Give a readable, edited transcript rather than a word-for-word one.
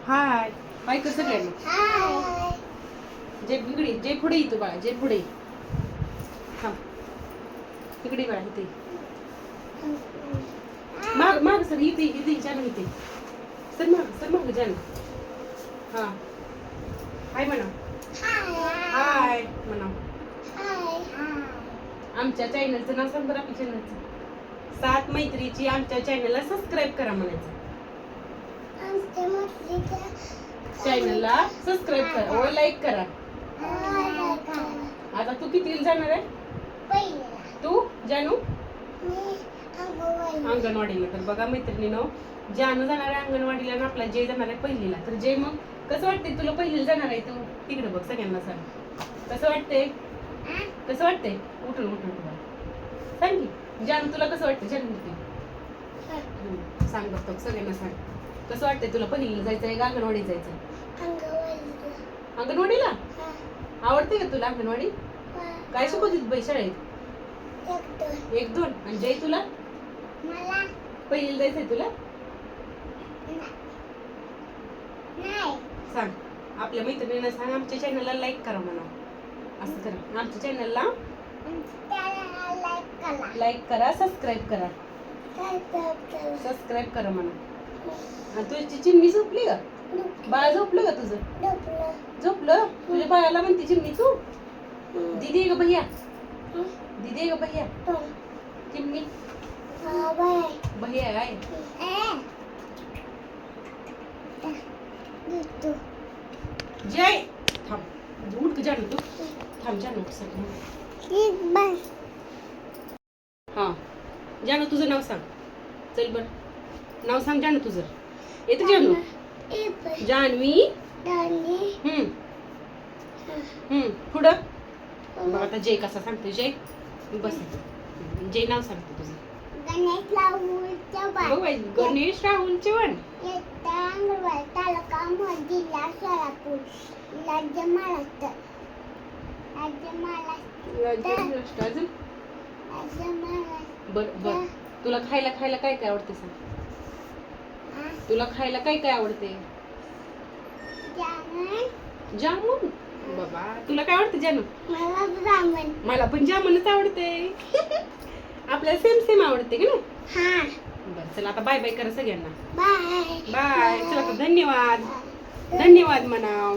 हाय हाय कर सगळ्यांना. जे पुढे येतो बाळा, जे पुढे थांब तिकडे बाळा, इथे माग माग सर, इथे जान, इथे सर माग जान. हा हाय म्हणा, हाय म्हणा. आमच्या चॅनलचं नाव सांग बरं. आपल्या चॅनलचं 7 मैत्रीची आमच्या चॅनलला सबस्क्राईब करा म्हणायचं. चॅनलला सबस्क्राईब करा व लाईक करा. आता तू किती जाणार आहे? तू जानू अंगणवाडीला. तर बघा मैत्रिणीनो, जानू जाणार आहे अंगणवाडीला आणि आपला जय जाणार आहे पहिलीला. तर जय, मग कसं वाटतंय तुला? पहिलीला जाणार आहे तू. तिकडे बघ, सगळ्यांना सांग कसं वाटतंय. कसं वाटतंय? उठून सांग की जानू, तुला कसं वाटतं? जानू सांग बघतो, सगळ्यांना सांग कसं वाटतंय तुला? पहिलीला जायचंय का अंगणवाडीत जायचंय? अंगणवाडीला. आवडते का तुला अंगणवाडी? काय शिकवते बाई शाळेत? 1-2. आणि जय तुला? पहिलीला जायचंय तुला? सांग आपल्या मैत्रिणींना सांग आमच्या चॅनलला लाईक करा म्हणा. असं करा, आमच्या चॅनलला लाईक करा, सबस्क्राईब करा. सबस्क्राईब करा म्हणा. तुझी चिमणी झोपली का? बाळ झोपलं का तुझं? झोपलं. तुझ्या बाळाला म्हणते चिमणी तू? दीदी आहे का भैया? दीदी आहे का भैया? चिमणी भैया आहे. जय थांब, उठ जानू, तू थांब जानू. हा जानू, तुझं नाव सांग. चल बर, नाव सांग जानू तुझं. येतं जानू? जानवी. पुढं बघ आता जय कसा सांगतो. जय बस, जय नाव सांगतो तुझं. गणेश राहुल चव्हाण. तालुका जिल्हा सोलापूर, राज्य महाराष्ट्र. बर, तुला खायला काय काय आवडते सांग? तुला खायला काय काय आवडते? जामुन. बाबा, तुला काय आवडते जानू? मला पण जामुनच आवडते. आपल्याला सेम आवडते का ना? बरं, चला आता बाय बाय करा सगळ्यांना. बाय. चला, धन्यवाद. धन्यवाद म्हणाव.